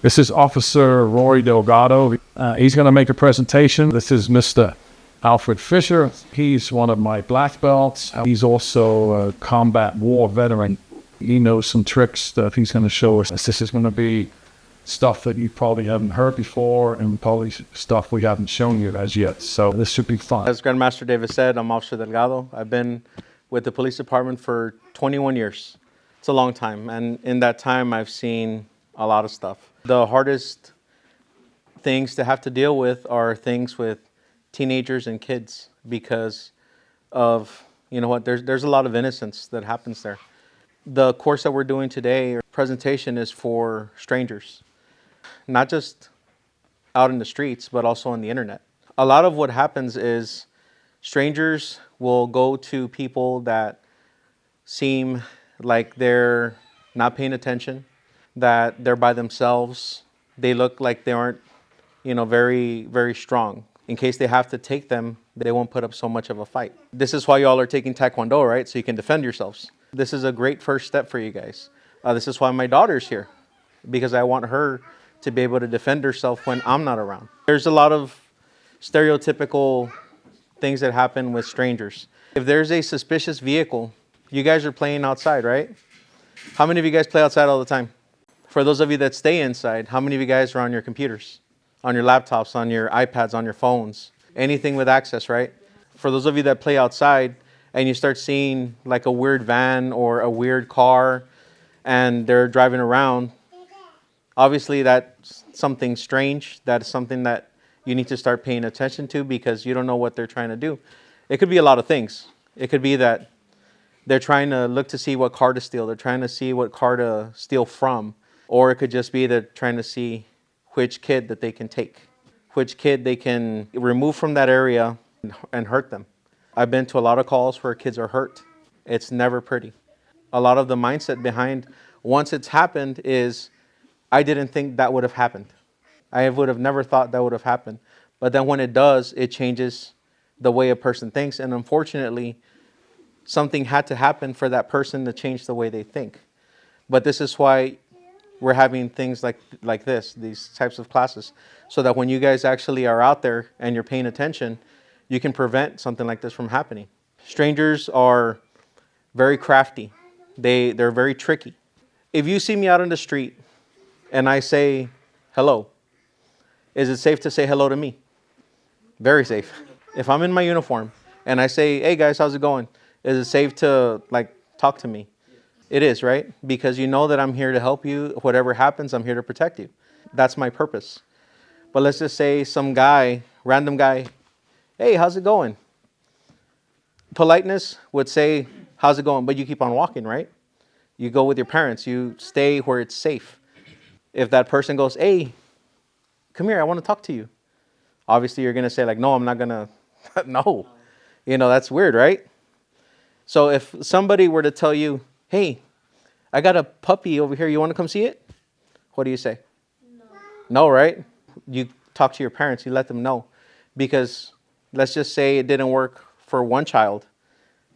This is Officer Rory Delgado. He's going to make a presentation. This is Mr. Alfred Fisher. He's one of my black belts. He's also a combat war veteran. He knows some tricks that he's going to show us. This is going to be stuff that you probably haven't heard before and probably stuff we haven't shown you as yet. So this should be fun. As Grandmaster Davis said, I'm Officer Delgado. I've been with the police department for 21 years. It's a long time. And in that time, I've seen a lot of stuff. The hardest things to have to deal with are things with teenagers and kids because of, there's a lot of innocence that happens there. The course that we're doing today, our presentation, is for strangers, not just out in the streets, but also on the internet. A lot of what happens is strangers will go to people that seem like they're not paying attention, that they're by themselves. They look like they aren't, very, very strong. In case they have to take them, they won't put up so much of a fight. This is why y'all are taking Taekwondo, right? So you can defend yourselves. This is a great first step for you guys. This is why my daughter's here, because I want her to be able to defend herself when I'm not around. There's a lot of stereotypical things that happen with strangers. If there's a suspicious vehicle, you guys are playing outside, right? How many of you guys play outside all the time? For those of you that stay inside, how many of you guys are on your computers, on your laptops, on your iPads, on your phones, anything with access, right? For those of you that play outside and you start seeing like a weird van or a weird car and they're driving around, obviously that's something strange. That is something that you need to start paying attention to because you don't know what they're trying to do. It could be a lot of things. It could be that they're trying to look to see what car to steal. They're trying to see what car to steal from. Or it could just be they're trying to see which kid that they can take, which kid they can remove from that area and hurt them. I've been to a lot of calls where kids are hurt. It's never pretty. A lot of the mindset behind once it's happened is, I didn't think that would have happened. I would have never thought that would have happened. But then when it does, it changes the way a person thinks. And unfortunately, something had to happen for that person to change the way they think. But this is why we're having things like this, these types of classes, so that when you guys actually are out there and you're paying attention, you can prevent something like this from happening. Strangers are very crafty. They're very tricky. If you see me out on the street and I say hello, is it safe to say hello to me? Very safe. If I'm in my uniform and I say, hey guys, how's it going? Is it safe to talk to me? It is, right? Because you know that I'm here to help you. Whatever happens, I'm here to protect you. That's my purpose. But let's just say some guy, random guy, hey, how's it going? Politeness would say, how's it going? But you keep on walking, right? You go with your parents. You stay where it's safe. If that person goes, hey, come here, I want to talk to you. Obviously, you're going to say no, I'm not going to. No. That's weird, right? So if somebody were to tell you, hey, I got a puppy over here. You want to come see it? What do you say? No. No, right? You talk to your parents. You let them know. Because let's just say it didn't work for one child.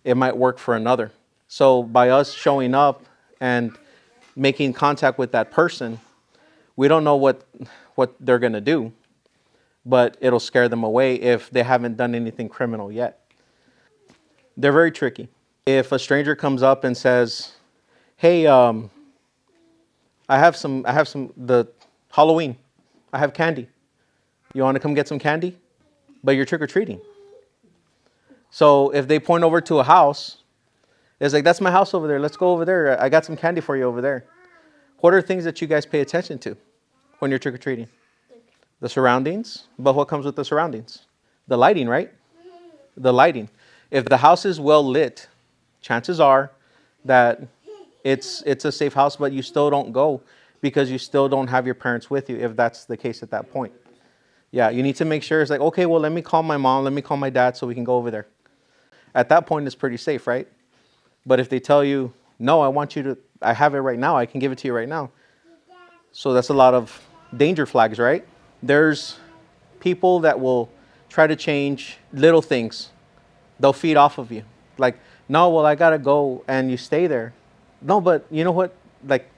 It might work for another. So by us showing up and making contact with that person, we don't know what they're going to do. But it'll scare them away if they haven't done anything criminal yet. They're very tricky. If a stranger comes up and says, hey, I have the Halloween, I have candy. You want to come get some candy? But you're trick-or-treating. So if they point over to a house, it's that's my house over there. Let's go over there. I got some candy for you over there. What are things that you guys pay attention to when you're trick-or-treating? The surroundings. But what comes with the surroundings? The lighting, right? The lighting. If the house is well lit, chances are that it's a safe house, but you still don't go because you still don't have your parents with you, if that's the case at that point. Yeah, you need to make sure it's okay, well, let me call my mom, let me call my dad so we can go over there. At that point, it's pretty safe, right? But if they tell you, no, I have it right now, I can give it to you right now. So that's a lot of danger flags, right? There's people that will try to change little things. They'll feed off of you. No, well, I got to go, and you stay there. No, but you know what?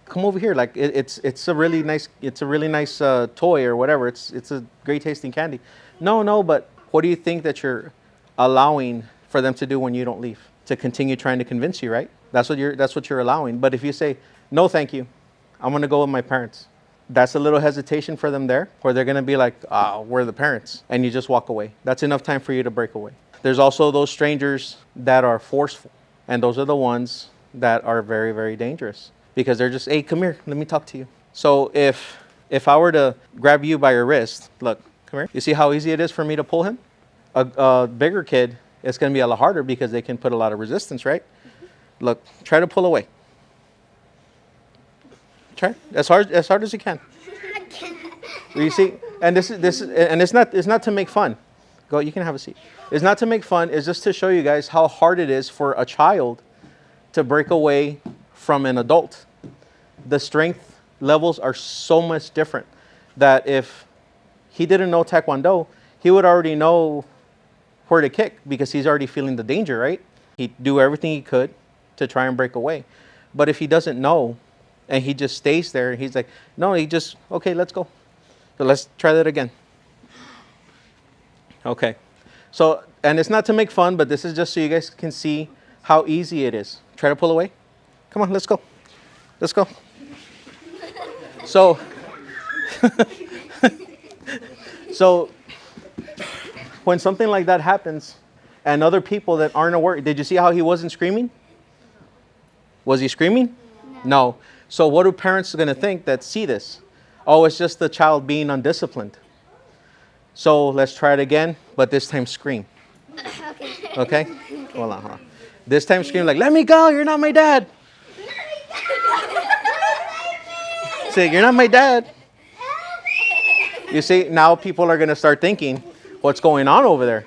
come over here. Like it's a really nice toy or whatever. It's a great tasting candy. No, but what do you think that you're allowing for them to do when you don't leave? To continue trying to convince you, right? That's what you're allowing. But if you say, no, thank you, I'm gonna go with my parents. That's a little hesitation for them there, where they're gonna be like, we're the parents, and you just walk away. That's enough time for you to break away. There's also those strangers that are forceful, and those are the ones that are very, very dangerous because they're just, hey, come here, let me talk to you. So if I were to grab you by your wrist, look, come here. You see how easy it is for me to pull him? A bigger kid, it's going to be a lot harder because they can put a lot of resistance, right? Look, try to pull away. Try as hard as you can. I can't. You see, and this is and it's not to make fun. Go, you can have a seat. It's not to make fun. It's just to show you guys how hard it is for a child to break away from an adult. The strength levels are so much different that if he didn't know Taekwondo, he would already know where to kick because he's already feeling the danger, right? He'd do everything he could to try and break away. But if he doesn't know and he just stays there, he's like, no, okay, let's go. So let's try that again. Okay. So, and it's not to make fun, but this is just so you guys can see how easy it is. Try to pull away. Come on, let's go. Let's go. So, so when something like that happens and other people that aren't aware, did you see how he wasn't screaming? Was he screaming? No. So what are parents going to think that see this? Oh, it's just the child being undisciplined. So let's try it again, but this time scream. Okay? Hold on. This time scream like, let me go, you're not my dad. Say, you're not my dad. You see, now people are going to start thinking, what's going on over there?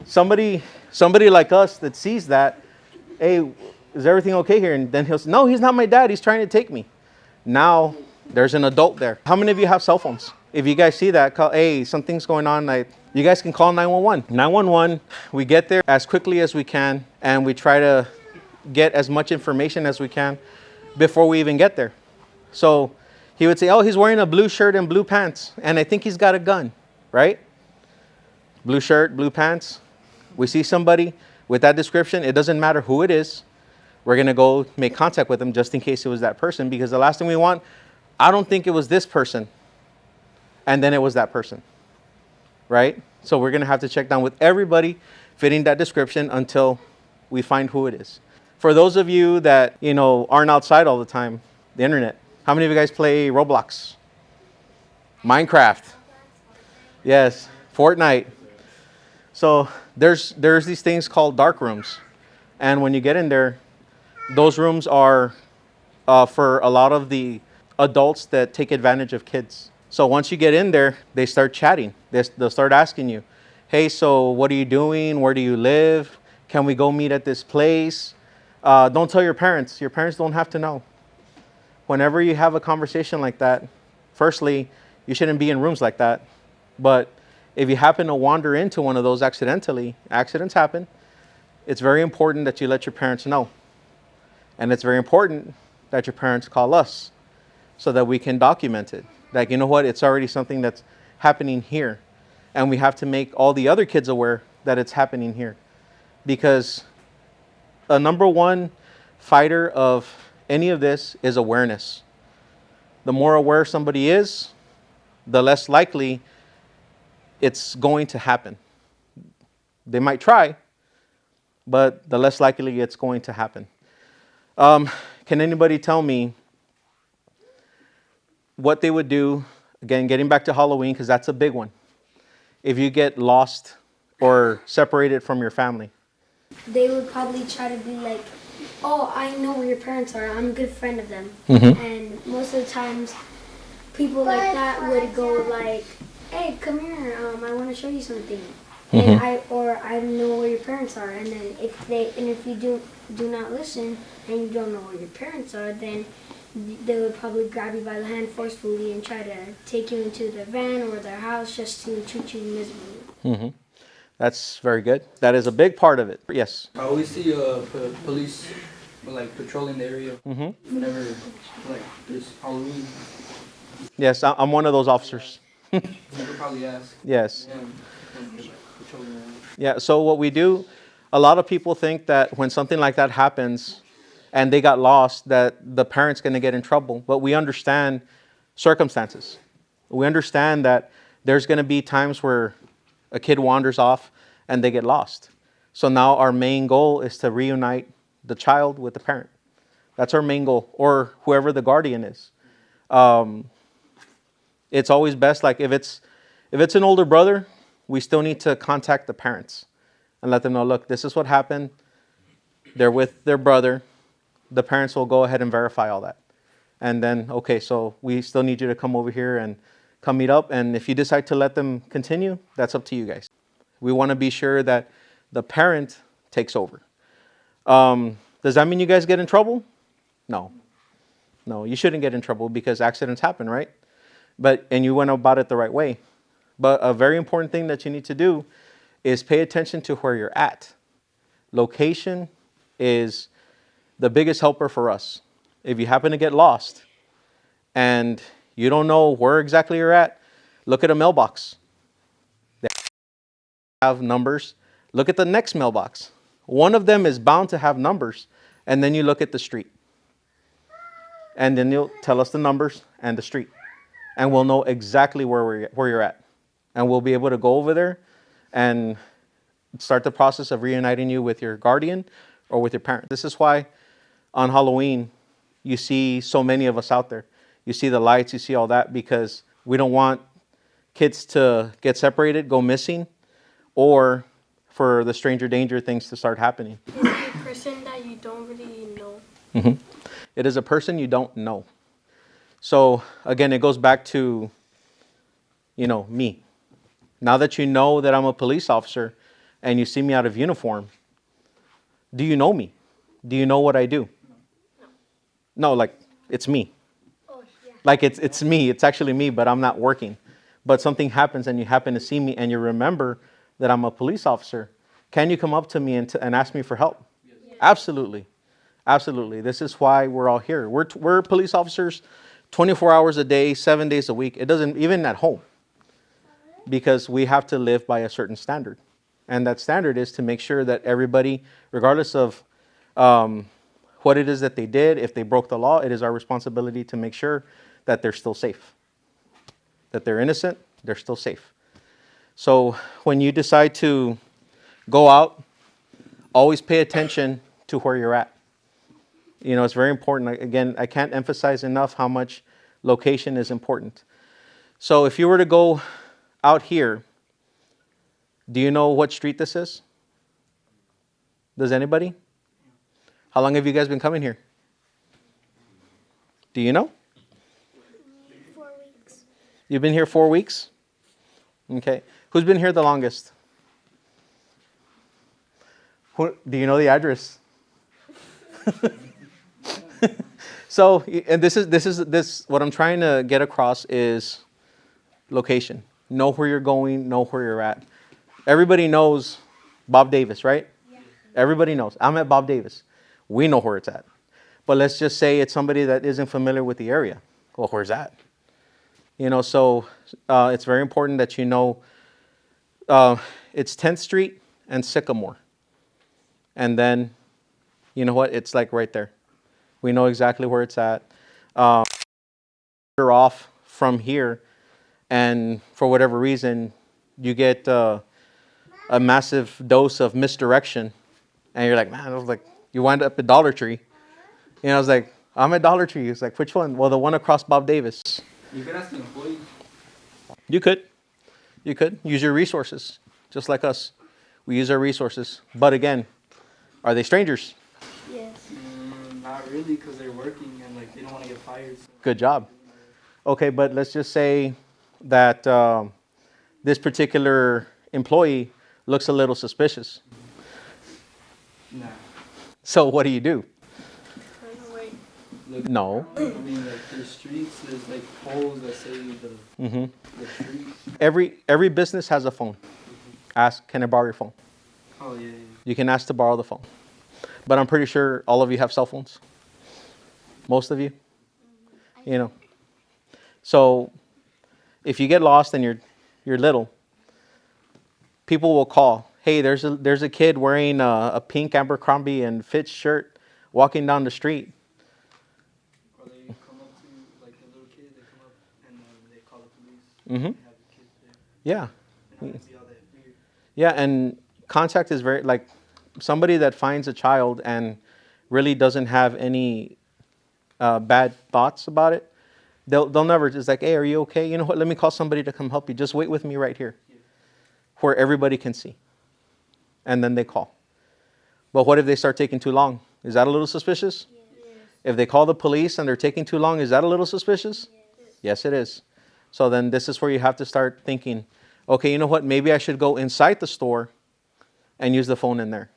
Somebody like us that sees that, hey, is everything okay here? And then he'll say, no, he's not my dad. He's trying to take me. Now there's an adult there. How many of you have cell phones? If you guys see that, call, hey, something's going on. You guys can call 911. 911, we get there as quickly as we can, and we try to get as much information as we can before we even get there. So he would say, oh, he's wearing a blue shirt and blue pants, and I think he's got a gun, right? Blue shirt, blue pants. We see somebody with that description. It doesn't matter who it is. We're going to go make contact with them just in case it was that person, because the last thing we want, I don't think it was this person, and then it was that person, right? So we're going to have to check down with everybody fitting that description until we find who it is. For those of you that, aren't outside all the time, the internet, how many of you guys play Roblox? Minecraft? Yes. Fortnite. So there's these things called dark rooms. And when you get in there, those rooms are for a lot of the adults that take advantage of kids. So once you get in there, they start chatting. They'll start asking you, hey, so what are you doing? Where do you live? Can we go meet at this place? Don't tell your parents. Your parents don't have to know. Whenever you have a conversation like that, firstly, you shouldn't be in rooms like that. But if you happen to wander into one of those accidentally, accidents happen, it's very important that you let your parents know. And it's very important that your parents call us so that we can document it. Like, you know what, it's already something that's happening here. And we have to make all the other kids aware that it's happening here. Because a number one fighter of any of this is awareness. The more aware somebody is, the less likely it's going to happen. They might try, but the less likely it's going to happen. Can anybody tell me what they would do, again, getting back to Halloween, because that's a big one, if you get lost or separated from your family? They would probably try to be like, oh, I know where your parents are. I'm a good friend of them. Mm-hmm. And most of the times, people like that would go like, hey, come here. I want to show you something. Mm-hmm. And I know where your parents are. And then if you do not listen and you don't know where your parents are, then they would probably grab you by the hand forcefully and try to take you into their van or their house just to treat you miserably. Mm-hmm. That's very good. That is a big part of it. Yes. I always see police But like patrolling the area Mm-hmm. whenever like there's Halloween, Yes, I'm one of those officers. you could probably ask. Yes. Yeah, when they're, like, patrolling around. Yeah, so what we do, a lot of people think that when something like that happens and they got lost, that the parent's going to get in trouble. But we understand circumstances. We understand that there's going to be times where a kid wanders off and they get lost. So now our main goal is to reunite the child with the parent. That's our main goal, or whoever the guardian is. It's always best, like if it's an older brother, we still need to contact the parents and let them know, look, this is what happened. They're with their brother. The parents will go ahead and verify all that. And then, okay, so we still need you to come over here and come meet up. And if you decide to let them continue, that's up to you guys. We want to be sure that the parent takes over. Does that mean you guys get in trouble? No. No, you shouldn't get in trouble because accidents happen, right? And you went about it the right way. But a very important thing that you need to do is pay attention to where you're at. Location is the biggest helper for us. If you happen to get lost and you don't know where exactly you're at, look at a mailbox. They have numbers. Look at the next mailbox. One of them is bound to have numbers. And then you look at the street. And then you'll tell us the numbers and the street. And we'll know exactly where you're at. And we'll be able to go over there and start the process of reuniting you with your guardian or with your parent. This is why on Halloween, you see so many of us out there. You see the lights, you see all that, because we don't want kids to get separated, go missing, or for the stranger danger things to start happening. Is it a person that you don't really know? Mm-hmm. It is a person you don't know. So again, it goes back to, me. Now that you know that I'm a police officer and you see me out of uniform, do you know me? Do you know what I do? No, like it's me. Oh, yeah. Like it's me. It's actually me, but I'm not working. But something happens and you happen to see me and you remember that I'm a police officer. Can you come up to me and ask me for help? Yes. Absolutely. Absolutely. This is why we're all here. We're police officers 24 hours a day, 7 days a week. It doesn't, even at home, because we have to live by a certain standard. And that standard is to make sure that everybody, regardless of what it is that they did, if they broke the law, it is our responsibility to make sure that they're still safe. That they're innocent, they're still safe. So when you decide to go out, always pay attention to where you're at. It's very important. Again, I can't emphasize enough how much location is important. So if you were to go out here, do you know what street this is? Does anybody? How long have you guys been coming here? Do you know? 4 weeks. You've been here 4 weeks? Okay. Who's been here the longest? Do you know the address? So, and this what I'm trying to get across is location. Know where you're going, know where you're at. Everybody knows Bob Davis, right? Yeah. Everybody knows. I'm at Bob Davis. We know where it's at. But let's just say it's somebody that isn't familiar with the area. Well, where's that? So it's very important that you know it's 10th Street and Sycamore. And then, you know what? It's like right there. We know exactly where it's at. You're off from here, and for whatever reason, you get a massive dose of misdirection, and you're like, man, I was like, you wind up at Dollar Tree. I was like, I'm at Dollar Tree. It's like, which one? Well, the one across Bob Davis. You could ask the employees. You could use your resources, just like us. We use our resources, but again, are they strangers? Yes. Not really, because they're working and like they don't want to get fired. So. Good job. Okay, but let's just say that this particular employee looks a little suspicious. Nah. So what do you do? Wait. Look, No. I mean, like there's streets, there's like poles that say the streets. Every business has a phone. Ask, can I borrow your phone? Oh yeah. You can ask to borrow the phone. But I'm pretty sure all of you have cell phones. Most of you, you know. So if you get lost and you're little, people will call. Hey, there's a kid wearing a pink Abercrombie and Fitch shirt walking down the street. Or they come up to, like, a little kid, they come up and they call the police. Mm-hmm. And have the kids there. Yeah. And not be all that weird. Yeah, and contact is very, like, somebody that finds a child and really doesn't have any bad thoughts about it, they'll never just like, hey, are you okay? You know what? Let me call somebody to come help you. Just wait with me right here, where everybody can see, and then they call. But what if they start taking too long? Is that a little suspicious? Yes. If they call the police and they're taking too long, is that a little suspicious? Yes, it is. So then this is where you have to start thinking, okay, you know what? Maybe I should go inside the store and use the phone in there.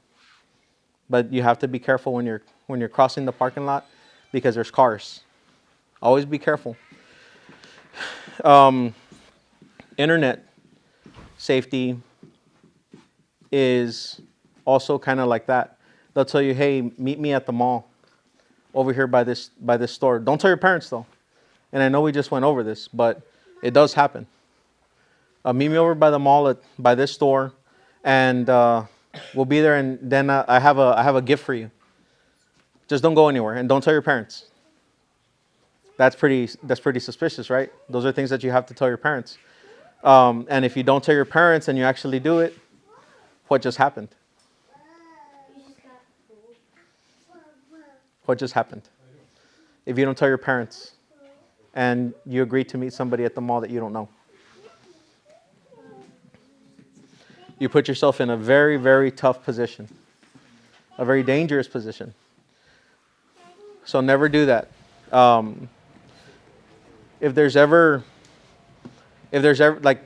But you have to be careful when you're crossing the parking lot because there's cars. Always be careful. Internet safety is also kind of like that. They'll tell you, hey, meet me at the mall over here by this store. Don't tell your parents though. And I know we just went over this, but it does happen. Meet me over by the mall by this store, and we'll be there. And then I have a gift for you. Just don't go anywhere, and don't tell your parents. That's pretty suspicious, right? Those are things that you have to tell your parents. And if you don't tell your parents and you actually do it, what just happened? What just happened? If you don't tell your parents and you agree to meet somebody at the mall that you don't know, you put yourself in a very, very tough position, a very dangerous position. So never do that. If there's ever like,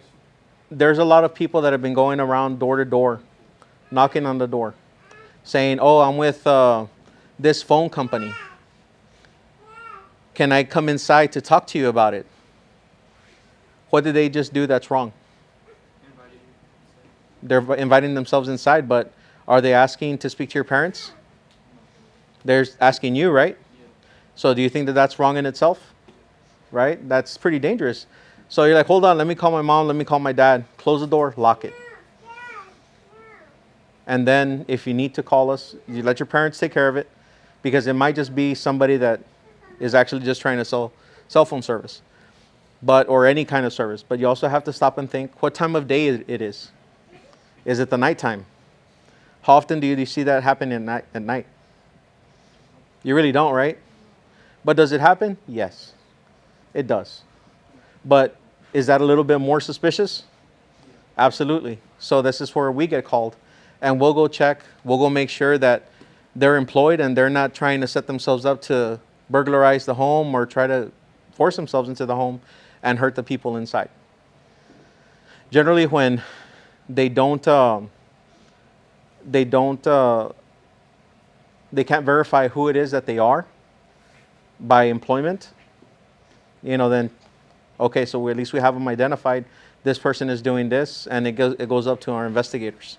there's a lot of people that have been going around door to door, knocking on the door, saying, oh, I'm with this phone company. Can I come inside to talk to you about it? What did they just do that's wrong? They're inviting themselves inside, but are they asking to speak to your parents? They're asking you, right? So do you think that that's wrong in itself? Right? That's pretty dangerous. So you're like, hold on, let me call my mom, let me call my dad. Close the door, lock it. And then if you need to call us, you let your parents take care of it, because it might just be somebody that is actually just trying to sell cell phone service, or any kind of service. But you also have to stop and think what time of day it is. Is it the nighttime? How often do you see that happen at night? You really don't, right? But does it happen? Yes, it does. But is that a little bit more suspicious? Absolutely. So this is where we get called, and we'll go check. We'll go make sure that they're employed and they're not trying to set themselves up to burglarize the home or try to force themselves into the home and hurt the people inside. Generally, when they can't verify who it is that they are by employment, then, okay, so at least we have them identified. This person is doing this, and it goes up to our investigators.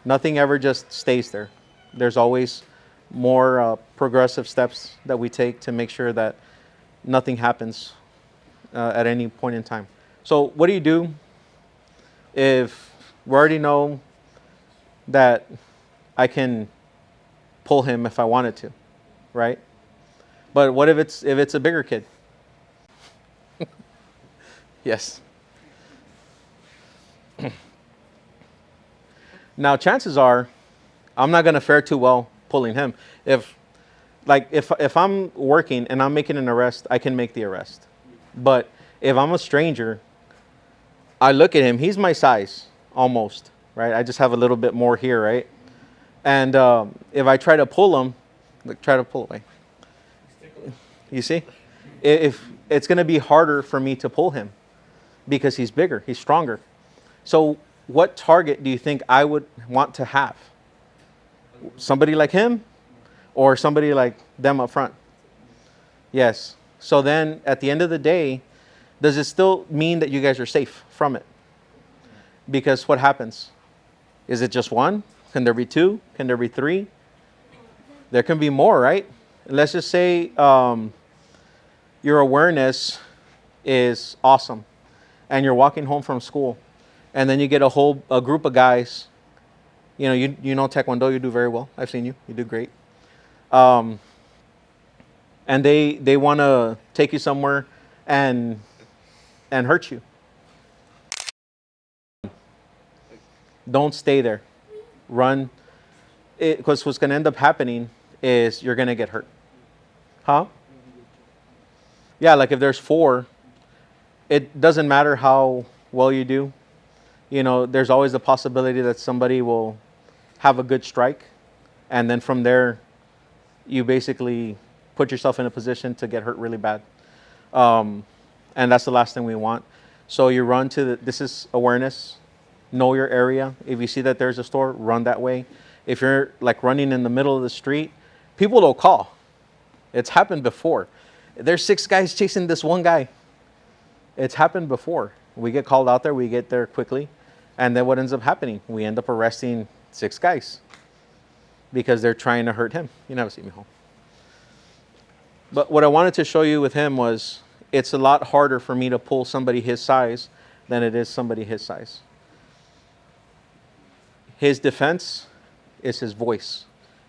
Nothing ever just stays there. There's always more progressive steps that we take to make sure that nothing happens at any point in time. So what do you do if we already know that I can pull him if I wanted to, right? But what if it's a bigger kid? Yes. Now, chances are, I'm not going to fare too well pulling him. If I'm working and I'm making an arrest, I can make the arrest. But if I'm a stranger, I look at him. He's my size, almost, right? I just have a little bit more here, right? And if I try to pull him, try to pull away. You see? If it's going to be harder for me to pull him because he's bigger, he's stronger. So what target do you think I would want to have? Somebody like him or somebody like them up front? Yes. So then at the end of the day, does it still mean that you guys are safe from it? Because what happens? Is it just one? Can there be two? Can there be three? There can be more, right? Let's just say your awareness is awesome and you're walking home from school and then you get a group of guys. You know Taekwondo, you do very well. I've seen you. You do great. And they want to take you somewhere and hurt you. Don't stay there. Run. Because what's going to end up happening is you're going to get hurt. Huh? Yeah, like if there's 4, it doesn't matter how well you do. There's always the possibility that somebody will have a good strike. And then from there, you basically put yourself in a position to get hurt really bad. And that's the last thing we want. So you run this is awareness. Know your area. If you see that there's a store, run that way. If you're like running in the middle of the street, people will call. It's happened before. There's 6 guys chasing this one guy. It's happened before. We get called out there. We get there quickly. And then what ends up happening? We end up arresting 6 guys because they're trying to hurt him. You never see me home. But what I wanted to show you with him was it's a lot harder for me to pull somebody his size than it is somebody his size. His defense is his voice.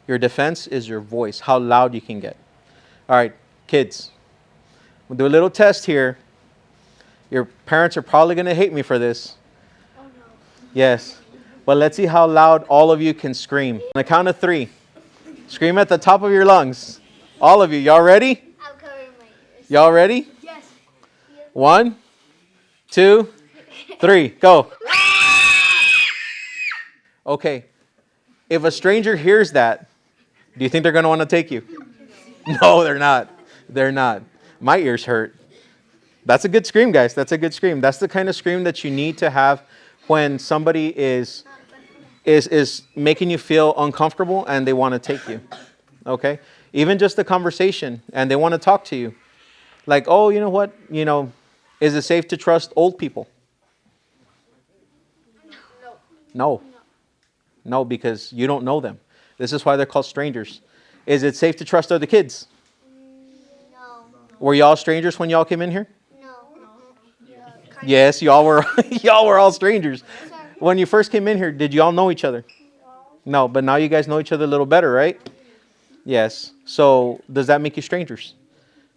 Your defense is your voice, how loud you can get. All right, kids, we'll do a little test here. Your parents are probably going to hate me for this. Oh no. Yes. But let's see how loud all of you can scream. On the count of 3. Scream at the top of your lungs. All of you. Y'all ready? I'll cover my ears. Y'all ready? Yes. 1, 2, 3. Go. Okay. If a stranger hears that, do you think they're going to want to take you? No, they're not. They're not. My ears hurt. That's a good scream, guys. That's a good scream. That's the kind of scream that you need to have when somebody is making you feel uncomfortable and they want to take you. Okay? Even just a conversation and they want to talk to you. Like, oh, you know what? Is it safe to trust old people? No. No, because you don't know them. This is why they're called strangers. Is it safe to trust other kids? No. Were y'all strangers when y'all came in here? No. Yes, y'all were all strangers. When you first came in here, did y'all know each other? No, but now you guys know each other a little better, right? Yes. So does that make you strangers?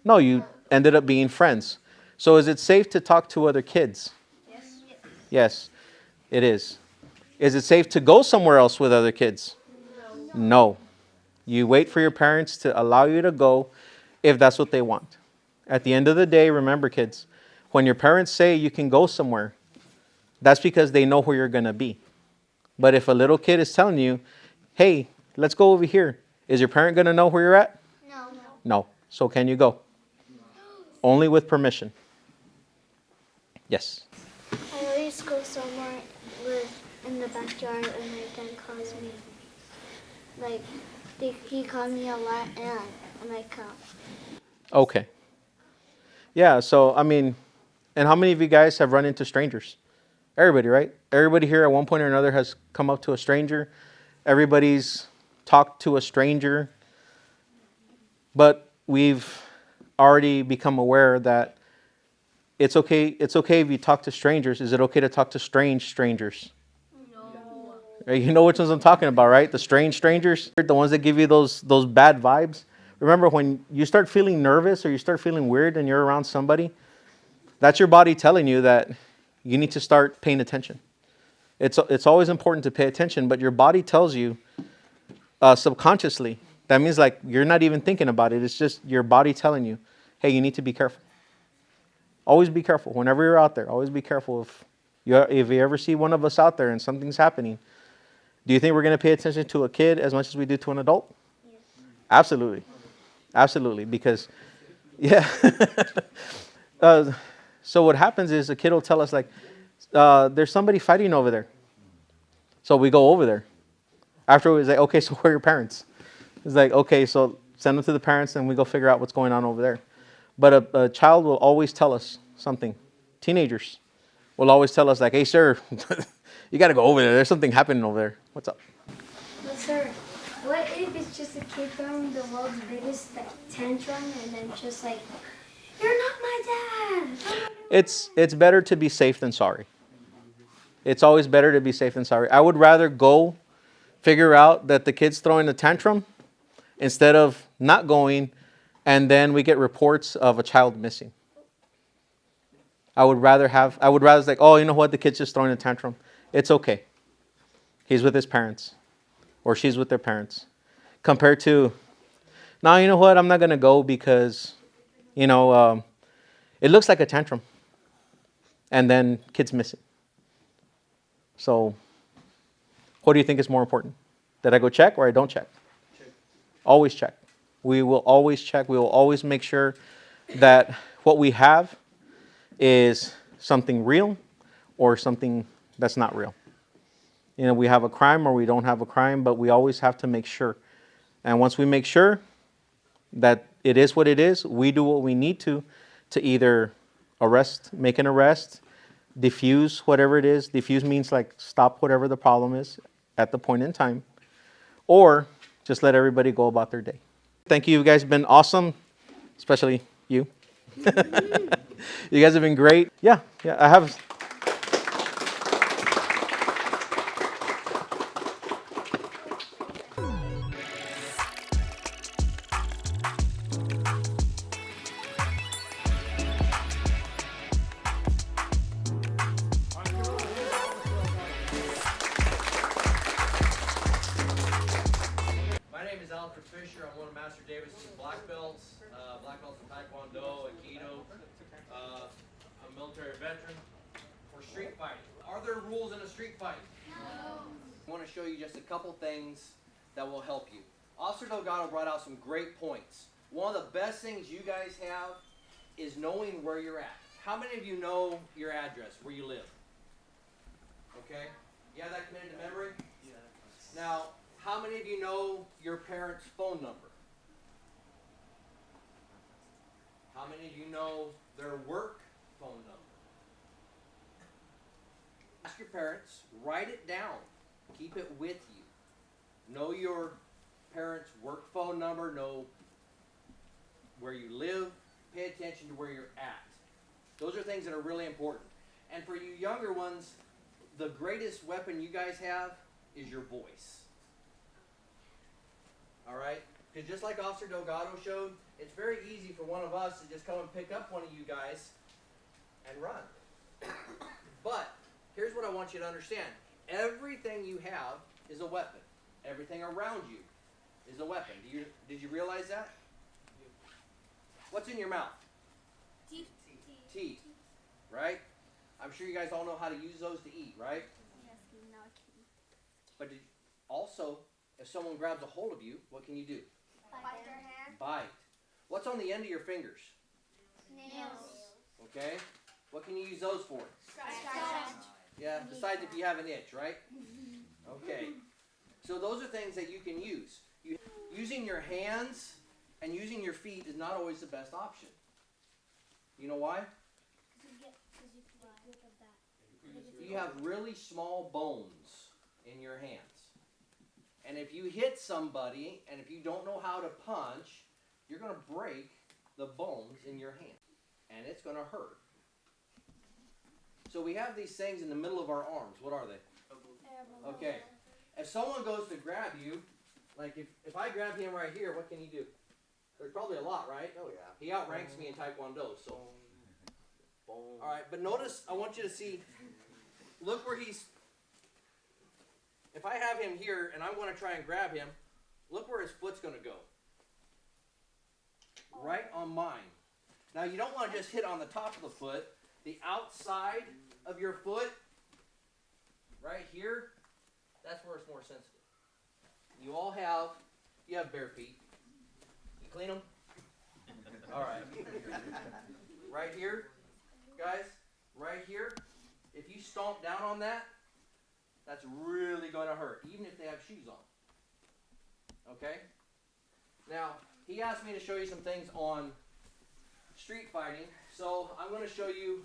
No, you ended up being friends. So is it safe to talk to other kids? Yes. Yes, it is. Is it safe to go somewhere else with other kids? No. You wait for your parents to allow you to go if that's what they want. At the end of the day, remember, kids, when your parents say you can go somewhere, that's because they know where you're going to be. But if a little kid is telling you, hey, let's go over here, is your parent going to know where you're at? No. No. So can you go? Only with permission. Yes. I always go somewhere in the backyard and my dad calls me. Like, he called me a lot and I come. Okay. Yeah, so, and how many of you guys have run into strangers? Everybody, right? Everybody here at one point or another has come up to a stranger. Everybody's talked to a stranger. But we've already become aware that it's okay if you talk to strangers. Is it okay to talk to strange strangers? No. You know which ones I'm talking about, right? The strange strangers, the ones that give you those bad vibes. Remember, when you start feeling nervous or you start feeling weird and you're around somebody, that's your body telling you that you need to start paying attention. It's always important to pay attention, but your body tells you subconsciously. That means like you're not even thinking about it. It's just your body telling you, hey, you need to be careful. Always be careful. Whenever you're out there, always be careful. If you ever see one of us out there and something's happening, do you think we're going to pay attention to a kid as much as we do to an adult? Yes. Absolutely. Absolutely. Because, yeah. So what happens is a kid will tell us like, there's somebody fighting over there. So we go over there. Afterwards, like, okay, so where are your parents? It's like, okay, so send them to the parents and we go figure out what's going on over there. But a child will always tell us something. Teenagers will always tell us like, hey, sir, you got to go over there. There's something happening over there. What's up? But sir, what if it's just a a kid throwing the world's biggest tantrum and then just like, you're not my dad. It's better to be safe than sorry. It's always better to be safe than sorry. I would rather go figure out that the kid's throwing a tantrum instead of not going, and then we get reports of a child missing. I would rather like, oh, you know what, the kid's just throwing a tantrum. It's okay. He's with his parents, or she's with their parents. Compared to, now, you know what, I'm not going to go because, it looks like a tantrum. And then kid's missing. So, what do you think is more important? That I go check or I don't check? Always check. We will always check. We will always make sure that what we have is something real or something that's not real. We have a crime or we don't have a crime, but we always have to make sure. And once we make sure that it is what it is, we do what we need to either make an arrest, diffuse whatever it is. Diffuse means like stop whatever the problem is at the point in time, or just let everybody go about their day. Thank you. You guys have been awesome, especially you. You guys have been great. Yeah, I have. Fisher. I'm one of Master Davis's black belts in Taekwondo, Aikido. I'm a military veteran for street fighting. Are there rules in a street fight? No. I want to show you just a couple things that will help you. Officer Delgado brought out some great points. One of the best things you guys have is knowing where you're at. How many of you know your address, where you live? Okay? You have that committed to memory? Yeah. Now, how many of you know your parents' phone number? How many of you know their work phone number? Ask your parents, write it down, keep it with you. Know your parents' work phone number, know where you live, pay attention to where you're at. Those are things that are really important. And for you younger ones, the greatest weapon you guys have is your voice. All right? Because just like Officer Delgado showed, it's very easy for one of us to just come and pick up one of you guys and run. But here's what I want you to understand. Everything you have is a weapon. Everything around you is a weapon. Did you realize that? What's in your mouth? Teeth. Teeth. Right? I'm sure you guys all know how to use those to eat, right? Yes, no, I can't. But also, if someone grabs a hold of you, what can you do? Bite their hand. Bite. What's on the end of your fingers? Nails. Okay. What can you use those for? Scratch. Yeah, besides if you have an itch, right? Okay. So those are things that you can use. Using your hands and using your feet is not always the best option. You know why? You have really small bones in your hands. And if you hit somebody, and if you don't know how to punch, you're going to break the bones in your hand. And it's going to hurt. So we have these things in the middle of our arms. What are they? Okay. If someone goes to grab you, like if I grab him right here, what can he do? There's probably a lot, right? Oh, yeah. He outranks me in Taekwondo, so. All right, but notice, I want you to see, look where he's, if I have him here and I'm going to try and grab him, look where his foot's going to go. Right on mine. Now, you don't want to just hit on the top of the foot. The outside of your foot, right here, that's where it's more sensitive. You have bare feet. You clean them? All right. Right here, guys, right here, if you stomp down on that, that's really going to hurt, even if they have shoes on. Okay? Now, he asked me to show you some things on street fighting, so I'm going to show you,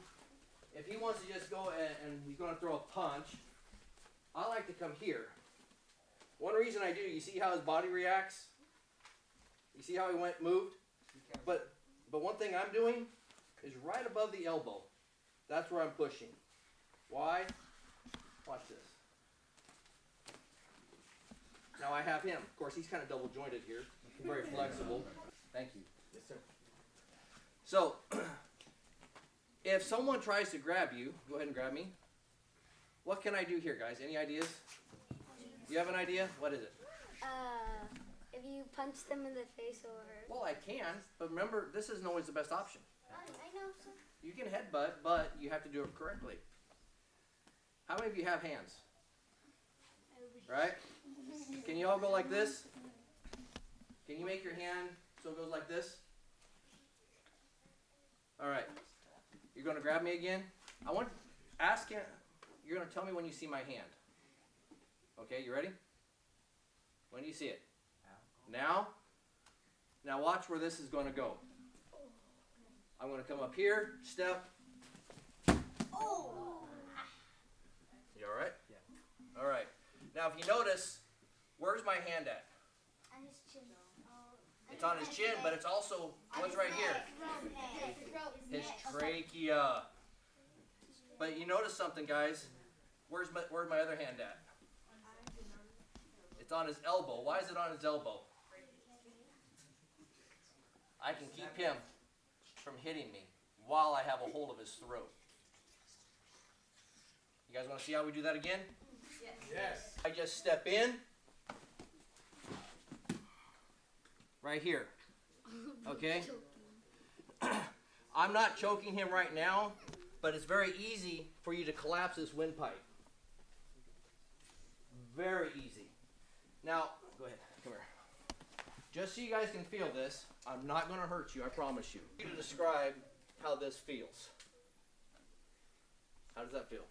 if he wants to just go and he's going to throw a punch, I like to come here. One reason I do, you see how his body reacts? You see how he moved? But one thing I'm doing is right above the elbow. That's where I'm pushing. Why? Watch this. Now I have him. Of course, he's kind of double jointed here. Very flexible. Thank you. Yes, sir. So, if someone tries to grab you, go ahead and grab me. What can I do here, guys? Any ideas? You have an idea? What is it? If you punch them in the face or... Well, I can, but remember, this isn't always the best option. I know, sir. You can headbutt, but you have to do it correctly. How many of you have hands? Right? Can you all go like this? Can you make your hand so it goes like this? All right. You're going to grab me again? I want to ask you, you're going to tell me when you see my hand. Okay, you ready? When do you see it? Now? Now watch where this is going to go. I'm going to come up here, step. Oh! You all right? Yeah. All right. Now, if you notice, where's my hand at? On his chin. It's on his chin, but it's also, what's right here? His trachea. But you notice something, guys. Where's my other hand at? It's on his elbow. Why is it on his elbow? I can keep him from hitting me while I have a hold of his throat. You guys want to see how we do that again? Yes. I just step in. Right here. Okay? I'm not choking him right now, but it's very easy for you to collapse this windpipe. Very easy. Now, go ahead. Come here. Just so you guys can feel this, I'm not going to hurt you, I promise you. You to describe how this feels. How does that feel?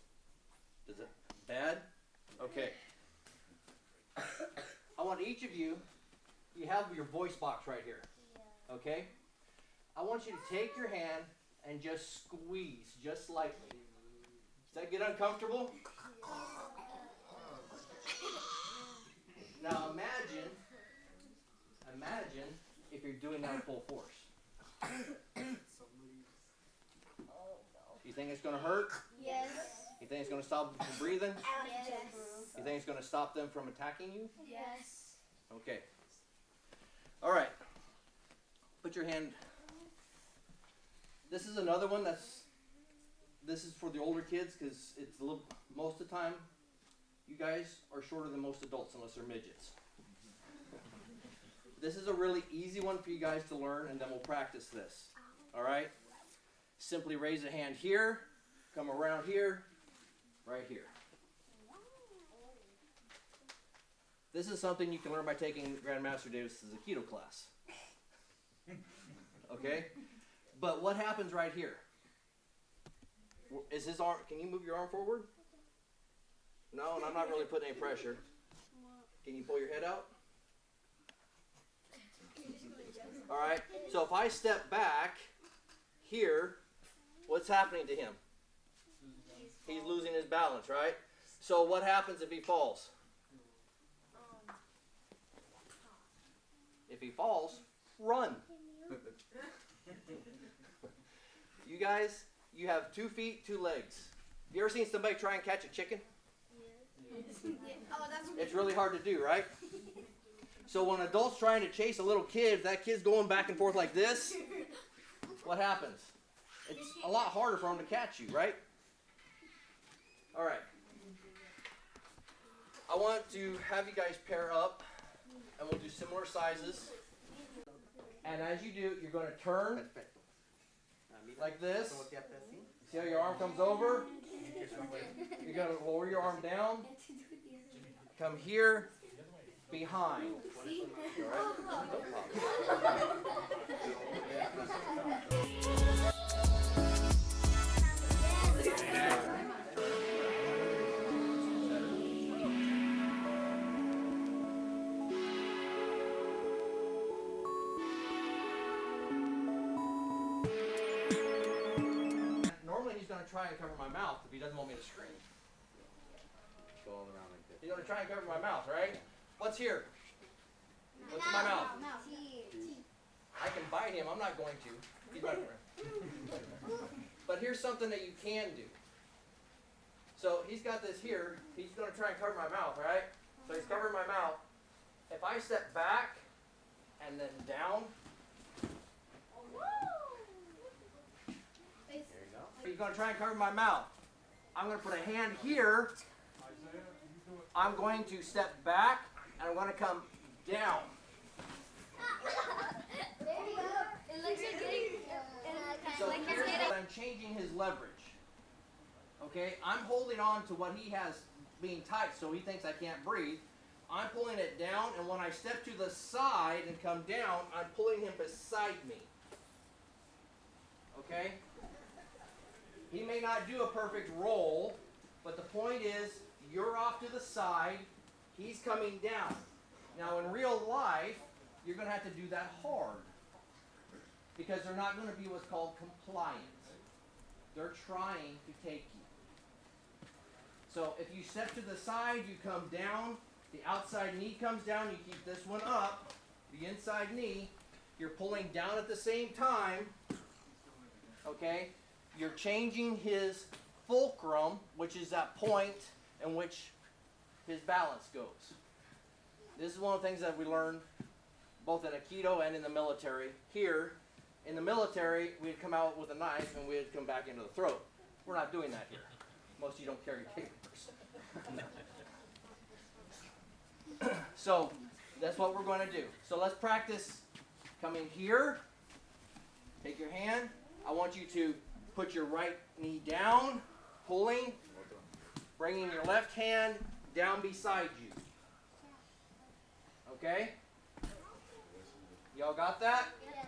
Is it bad? Okay. I want each of you, you have your voice box right here. Okay? I want you to take your hand and just squeeze, just lightly. Does that get uncomfortable? Now imagine if you're doing that in full force. You think it's going to hurt? Yes. You think it's going to stop them from breathing? Yes. You think it's going to stop them from attacking you? Yes. Okay. All right. Put your hand. This is another one this is for the older kids because it's a little, most of the time, you guys are shorter than most adults unless they're midgets. This is a really easy one for you guys to learn, and then we'll practice this. All right? Simply raise a hand here, come around here, right here. This is something you can learn by taking Grandmaster Davis's Aikido class. Okay? But what happens right here? Is his arm, can you move your arm forward? No, and I'm not really putting any pressure. Can you pull your head out? All right, so if I step back here, what's happening to him? He's losing his balance, right? So what happens if he falls? If he falls, run. You guys, you have 2 feet, 2 legs. Have you ever seen somebody try and catch a chicken? It's really hard to do, right? So when an adult's trying to chase a little kid, if that kid's going back and forth like this, what happens? It's a lot harder for him to catch you, right? All right. I want to have you guys pair up, and we'll do similar sizes. And as you do, you're going to turn like this. See how your arm comes over? You're going to lower your arm down. Come here, behind. All right? Normally he's going to try and cover my mouth if he doesn't want me to scream. Go all around like this. He's going to try and cover my mouth, right? What's here? What's in my mouth? I can bite him. I'm not going to. He's my friend. But here's something that you can do. So he's got this here. He's going to try and cover my mouth, right? So he's covering my mouth. If I step back and then down, there you go. He's going to try and cover my mouth. I'm going to put a hand here. I'm going to step back and I'm going to come down. There you go. It looks like getting. So here's what I'm changing his leverage. Okay, I'm holding on to what he has being tight, so he thinks I can't breathe. I'm pulling it down, and when I step to the side and come down, I'm pulling him beside me. Okay? He may not do a perfect roll, but the point is, you're off to the side, he's coming down. Now in real life, you're going to have to do that hard, because they're not going to be what's called compliant. They're trying to take you. So if you step to the side, you come down, the outside knee comes down, you keep this one up, the inside knee, you're pulling down at the same time, okay? You're changing his fulcrum, which is that point in which his balance goes. This is one of the things that we learned both in Aikido and in the military. Here, in the military, we'd come out with a knife and we'd come back into the throat. We're not doing that here. Most of you don't carry papers. So, that's what we're going to do. So let's practice coming here. Take your hand. I want you to put your right knee down, pulling, bringing your left hand down beside you. Okay? Y'all got that? Yes.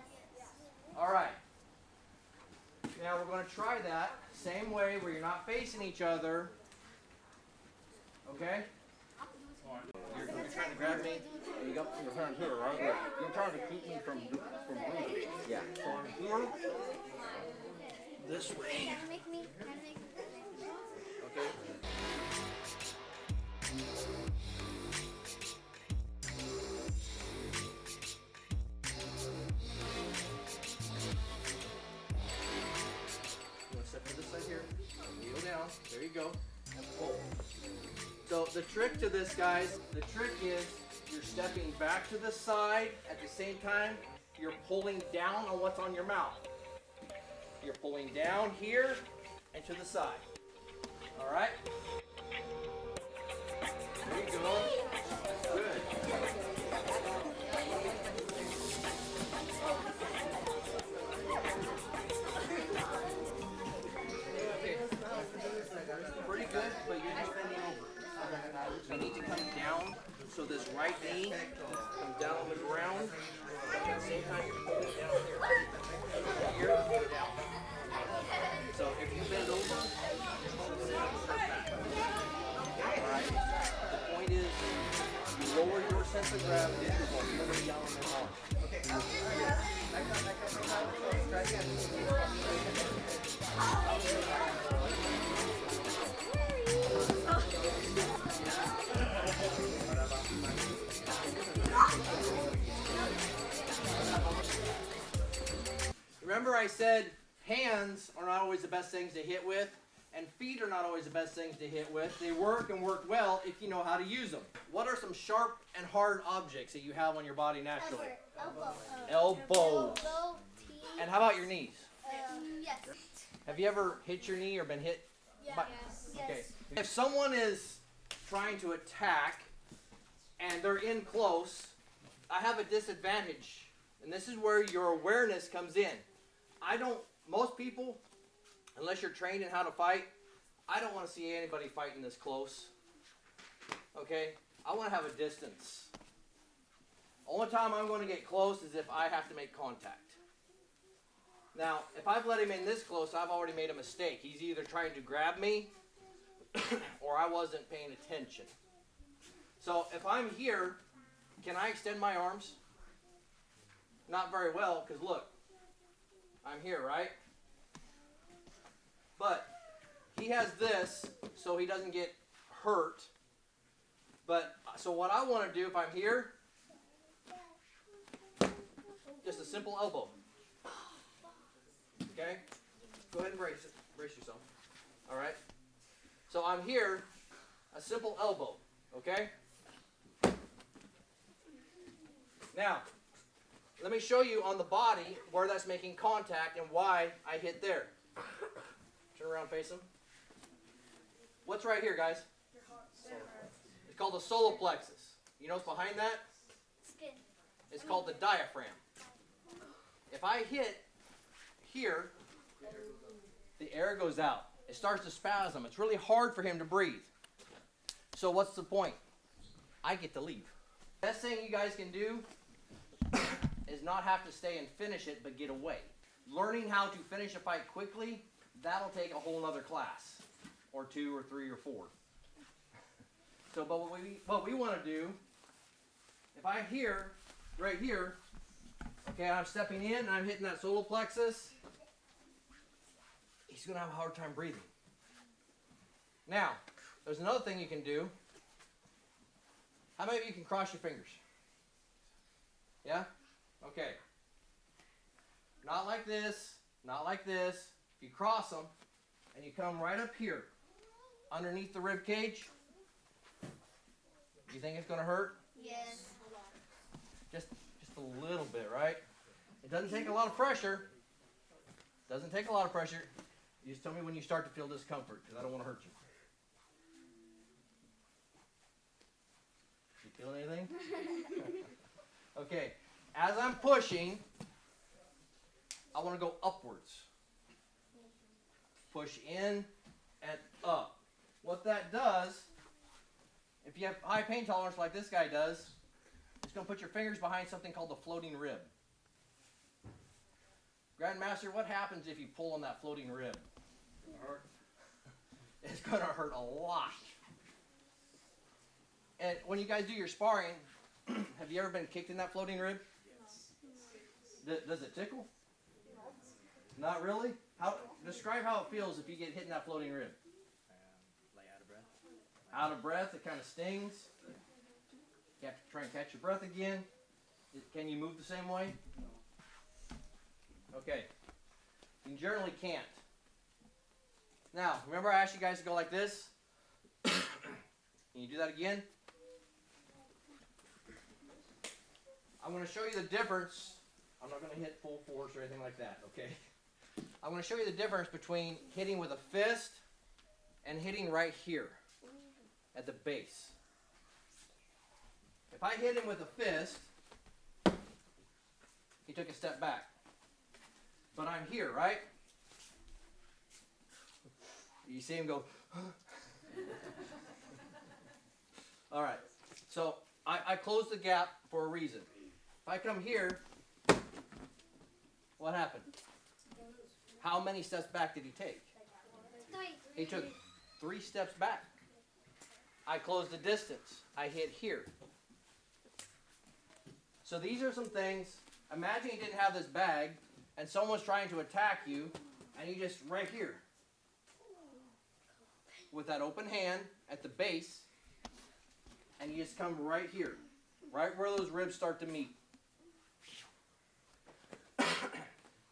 All right. Now we're going to try that same way where you're not facing each other. Okay? You're trying to grab me. You got your hand here, right? Yeah. You're trying to keep me from breathing. Yeah. So I'm here. This way. Can you make me? Okay? You want to step to this side here? Kneel down. There you go. And pull. So the trick to this, guys, the trick is you're stepping back to the side at the same time you're pulling down on what's on your mouth. You're pulling down here and to the side. All right? There you go. Good. Okay. Pretty good, but you're just bending over. You need to come down so this right knee comes down on the ground. At the same time, you're pulling down here. Here, pull it down. So if you bend over, alright. The point is, you lower your sense of gravity while pulling down on the arm. Okay. Try Remember I said hands are not always the best things to hit with, and feet are not always the best things to hit with. They work and work well if you know how to use them. What are some sharp and hard objects that you have on your body naturally? Elbows. And how about your knees? Yes. Have you ever hit your knee or been hit? Yes. Okay. If someone is trying to attack and they're in close, I have a disadvantage. And this is where your awareness comes in. Most people, unless you're trained in how to fight, I don't want to see anybody fighting this close. Okay? I want to have a distance. Only time I'm going to get close is if I have to make contact. Now, if I've let him in this close, I've already made a mistake. He's either trying to grab me or I wasn't paying attention. So if I'm here, can I extend my arms? Not very well, because look, I'm here, right? But he has this so he doesn't get hurt. But so what I want to do if I'm here just a simple elbow. Okay? Go ahead and brace yourself. All right? So I'm here, a simple elbow. Okay? Now, let me show you on the body where that's making contact and why I hit there. Turn around, face them. What's right here, guys? It's called the solar plexus. You know what's behind that? Skin. It's called the diaphragm. If I hit here, the air goes out. It starts to spasm. It's really hard for him to breathe. So what's the point? I get to leave. Best thing you guys can do is not have to stay and finish it, but get away. Learning how to finish a fight quickly, that'll take a whole other class, or 2 or 3 or 4. So, but what we want to do, if I hear right here, okay, I'm stepping in and I'm hitting that solar plexus, he's going to have a hard time breathing. Now, there's another thing you can do. How many of you can cross your fingers? Yeah? Okay. Not like this, not like this. If you cross them and you come right up here, underneath the rib cage, you think it's going to hurt? Yes. Just a little bit, right? It doesn't take a lot of pressure. Doesn't take a lot of pressure. You just tell me when you start to feel discomfort, because I don't want to hurt you. You feel anything? Okay. As I'm pushing, I want to go upwards. Push in and up. What that does, if you have high pain tolerance like this guy does, it's going to put your fingers behind something called the floating rib. Grandmaster, what happens if you pull on that floating rib? It's going to hurt a lot. And when you guys do your sparring, have you ever been kicked in that floating rib? Yes. Does it tickle? Not really? Describe how it feels if you get hit in that floating rib. Like out of breath. Out of breath, it kind of stings. You have to try and catch your breath again. Can you move the same way? Okay. You generally can't. Now, remember I asked you guys to go like this? Can you do that again? I'm going to show you the difference. I'm not going to hit full force or anything like that, okay? I'm going to show you the difference between hitting with a fist and hitting right here at the base. If I hit him with a fist, he took a step back. But I'm here, right? You see him go, all right. So I closed the gap for a reason. If I come here, what happened? How many steps back did he take? 3. He took 3 steps back. I closed the distance. I hit here. So these are some things. Imagine you didn't have this bag and someone's trying to attack you and you just right here with that open hand at the base and you just come right here, right where those ribs start to meet.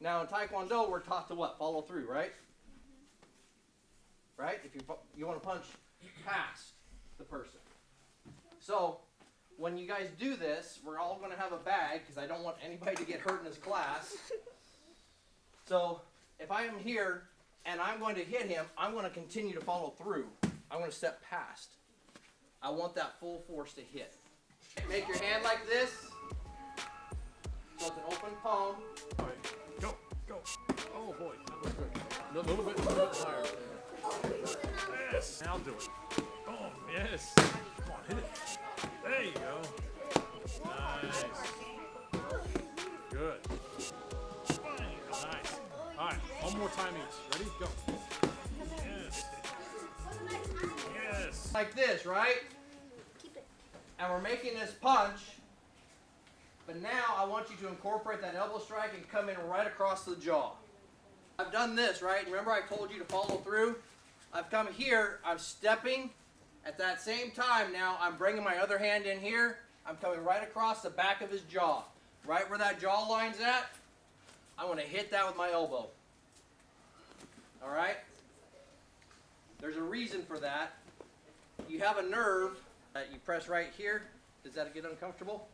Now in Taekwondo, we're taught to what? Follow through, right? Right? If you want to punch past the person. So when you guys do this, we're all going to have a bag because I don't want anybody to get hurt in this class. So if I am here and I'm going to hit him, I'm going to continue to follow through. I'm going to step past. I want that full force to hit. Make your hand like this. So it's an open palm. All right, go. Oh boy, that was good. A little bit higher. Yes, now do it. Boom, yes. Come on, hit it. There you go. Nice. Good. Nice. All right, one more time each. Ready? Go. Yes. Like this, right? Keep it. And we're making this punch. But now I want you to incorporate that elbow strike and come in right across the jaw. I've done this, right? Remember I told you to follow through? I've come here, I'm stepping. At that same time now, I'm bringing my other hand in here. I'm coming right across the back of his jaw. right where that jaw line's at, I'm going to hit that with my elbow. All right? There's a reason for that. You have a nerve that you press right here. Does that get uncomfortable?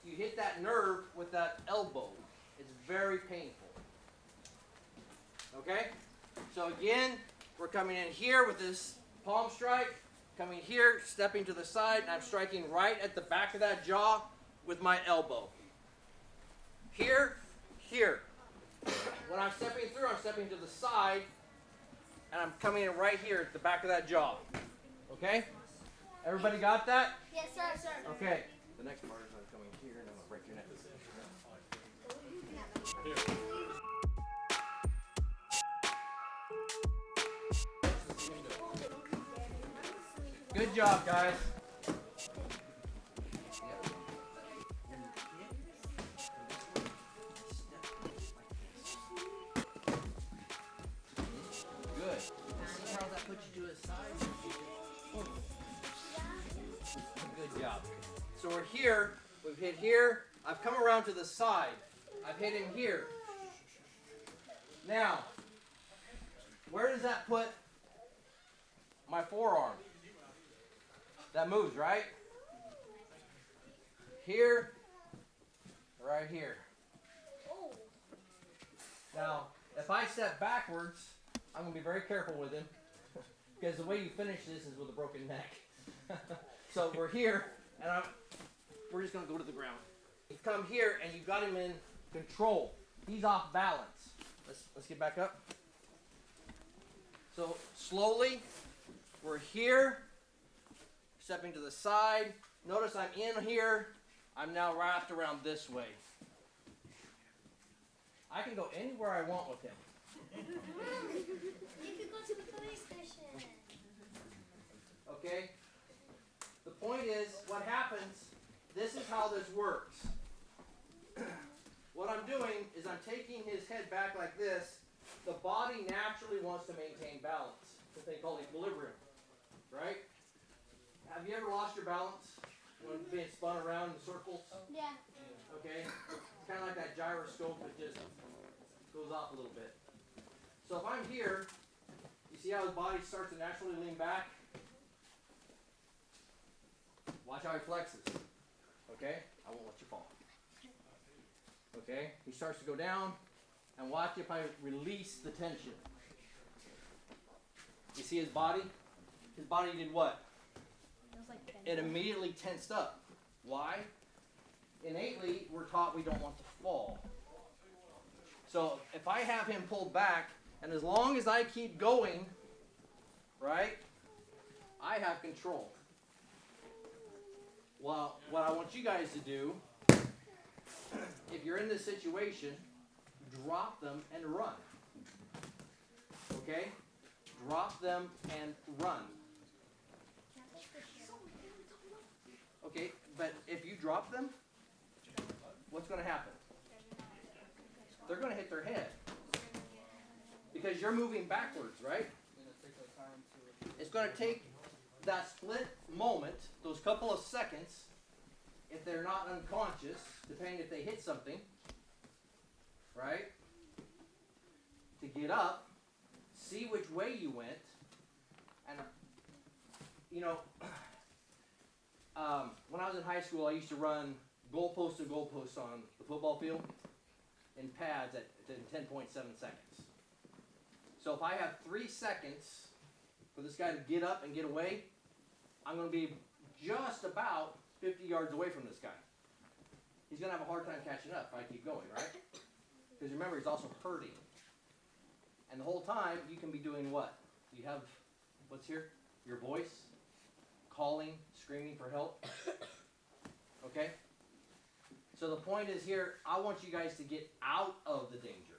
You hit that nerve with that elbow. It's very painful. Okay? So again, we're coming in here with this palm strike, coming here, stepping to the side, and I'm striking right at the back of that jaw with my elbow. Here, here. When I'm stepping through, I'm stepping to the side, and I'm coming in right here at the back of that jaw. Okay? Everybody got that? Yes, sir. Okay. The next part is I'm coming here, and I'm going to break your neck. Good job, guys. Good. See how that puts you to his side? Good job. So we're here. We've hit here. I've come around to the side. I've hit him here. Now, where does that put my forearm? That moves, right? Here, right here. Now, if I step backwards, I'm going to be very careful with him because the way you finish this is with a broken neck. So we're here, and we're just going to go to the ground. You come here, and you've got him in control. He's off balance. Let's get back up. So slowly, we're here, stepping to the side. Notice I'm in here. I'm now wrapped around this way. I can go anywhere I want with him. You could go to the police station. Okay? The point is, what happens, this is how this works. What I'm doing is I'm taking his head back like this. The body naturally wants to maintain balance. It's what they call equilibrium. Right? Have you ever lost your balance when being spun around in circles? Yeah. Okay? It's kind of like that gyroscope that just goes off a little bit. So if I'm here, you see how his body starts to naturally lean back? Watch how he flexes. Okay? I won't let you fall. Okay? He starts to go down, and watch if I release the tension. You see his body? His body did what? It immediately tensed up. Why? Innately, we're taught we don't want to fall. So if I have him pulled back, and as long as I keep going, right, I have control. Well, what I want you guys to do, if you're in this situation, drop them and run. Okay? Drop them and run. Okay, but if you drop them, what's going to happen? They're going to hit their head. Because you're moving backwards, right? It's going to take that split moment, those couple of seconds, if they're not unconscious, depending if they hit something, right? To get up, see which way you went, and, you know, when I was in high school, I used to run goalpost to goalpost on the football field in pads at 10.7 seconds. So if I have 3 seconds for this guy to get up and get away, I'm going to be just about 50 yards away from this guy. He's going to have a hard time catching up if I keep going, right? Because remember, he's also hurting. And the whole time, you can be doing what? You have, what's here? Your voice, calling, screaming for help. Okay? So the point is here, I want you guys to get out of the danger.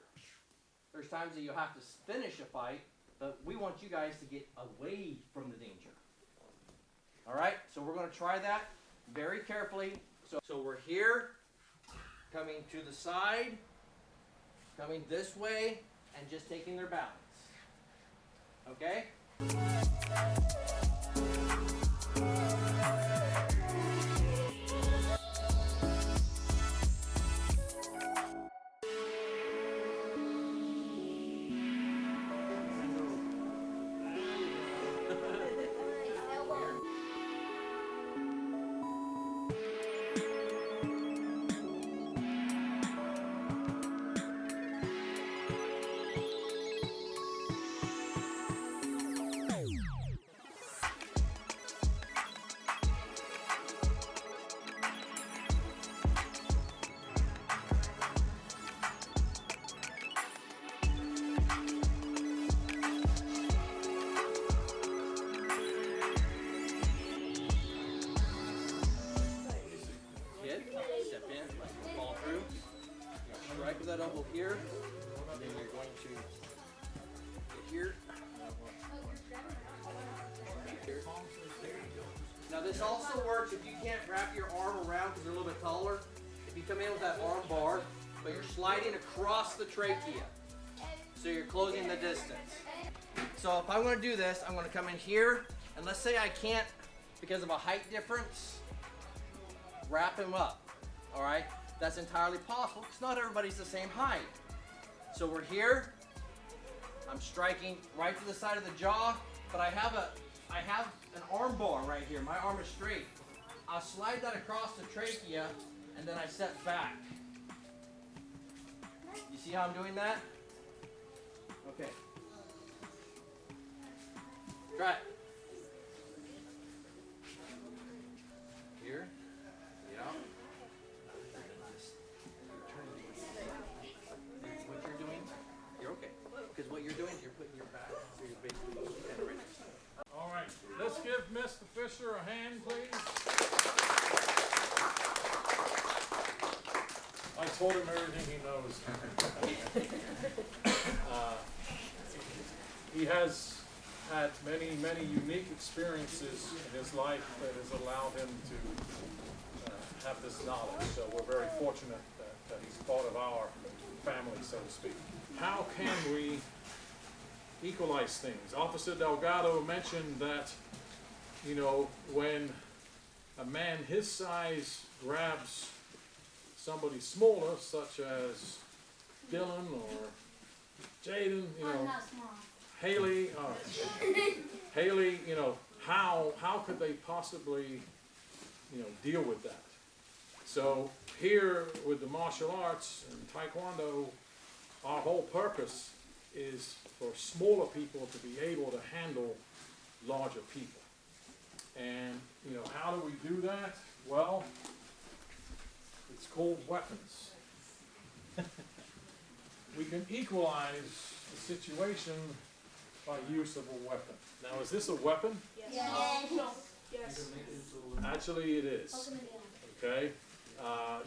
There's times that you'll have to finish a fight, but we want you guys to get away from the danger. All right? So we're going to try that very carefully. So we're here, coming to the side, coming this way, and just taking their balance. Okay? here, and then you're going to get here. Here. Now this also works if you can't wrap your arm around because you're a little bit taller. If you come in with that arm bar, but you're sliding across the trachea. So you're closing the distance. So if I'm going to do this, I'm going to come in here, and let's say I can't, because of a height difference, wrap him up. All right? That's entirely possible because not everybody's the same height. So we're here. I'm striking right to the side of the jaw, but I have an arm bar right here. My arm is straight. I'll slide that across the trachea, and then I set back. You see how I'm doing that? Okay. Try it. Here. Yeah. What you're doing, you're okay. Because what you're doing is you're putting your back, so you're basically kind of right next to it. All right, let's give Mr. Fisher a hand, please. I told him everything he knows. He has had many, many unique experiences in his life that has allowed him to have this knowledge. So we're very fortunate that he's part of our family, so to speak. How can we equalize things? Officer Delgado mentioned that, you know, when a man his size grabs somebody smaller, such as Dylan or Jaden, you know, not small. Haley, Haley, you know, how could they possibly, you know, deal with that? So here with the martial arts and Taekwondo, our whole purpose is for smaller people to be able to handle larger people. And, you know, how do we do that? Well, it's called weapons. We can equalize the situation by use of a weapon. Now, is this a weapon? Yes. Actually, it is. Okay?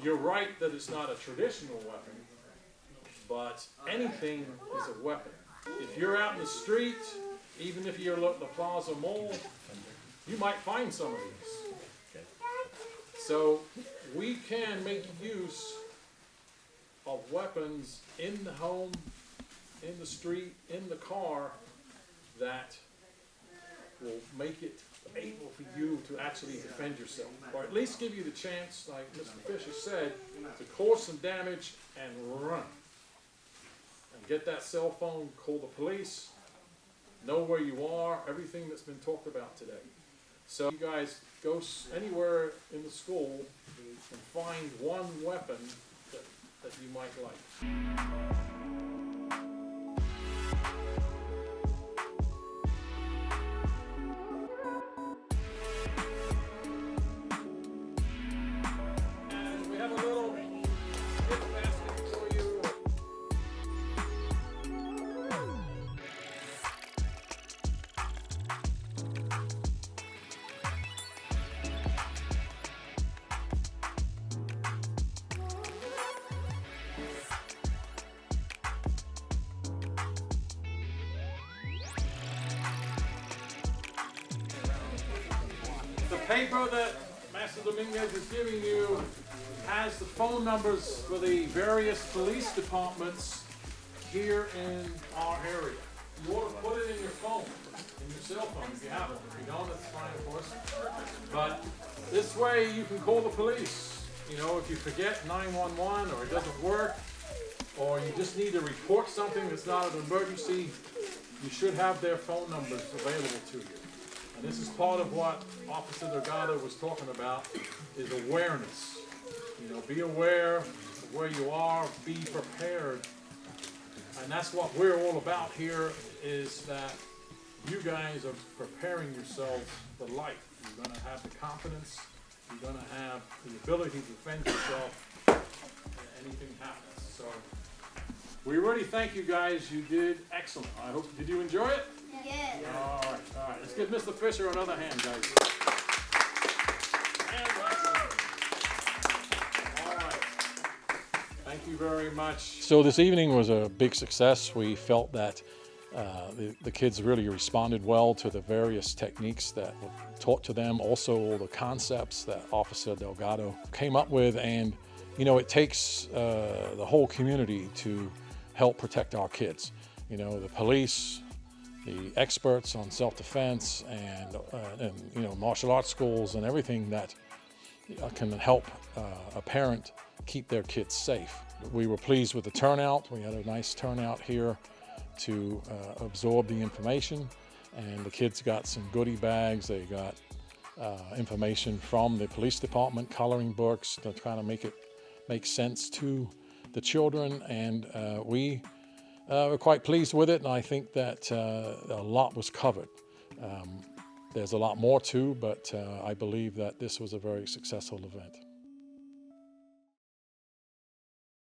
You're right that it's not a traditional weapon, but anything is a weapon. If you're out in the street, even if you're at the Plaza Mall, you might find some of these. So we can make use of weapons in the home, in the street, in the car, that will make it able for you to actually defend yourself, or at least give you the chance, like Mr. Fisher said, to cause some damage and run. And get that cell phone, call the police, know where you are, everything that's been talked about today. So you guys go anywhere in the school and find one weapon that you might like. And we have a little gift basket for you. The paper that Master Dominguez is giving you has the phone numbers for the various police departments here in our area. You ought to put it in your phone, in your cell phone if you have one. If you don't, that's fine, of course. But this way you can call the police. You know, if you forget 911 or it doesn't work, or you just need to report something that's not an emergency, you should have their phone numbers available to you. And this is part of what Officer Delgado was talking about, is awareness. You know, be aware of where you are, be prepared. And that's what we're all about here, is that you guys are preparing yourselves for life. You're going to have the confidence, you're going to have the ability to defend yourself if anything happens. So we really thank you guys. You did excellent. I hope, did you enjoy it? Yes. All right. Let's give Mr. Fisher another hand, guys. And all right. Thank you very much. So this evening was a big success. We felt that the kids really responded well to the various techniques that were taught to them, also all the concepts that Officer Delgado came up with. And, you know, it takes the whole community to help protect our kids. You know, the police, the experts on self-defense, and you know, martial arts schools and everything that can help a parent keep their kids safe. We were pleased with the turnout. We had a nice turnout here to absorb the information, and the kids got some goodie bags. They got information from the police department, coloring books to try to make it make sense to the children, and we were quite pleased with it, and I think that a lot was covered. There's a lot more too, but I believe that this was a very successful event.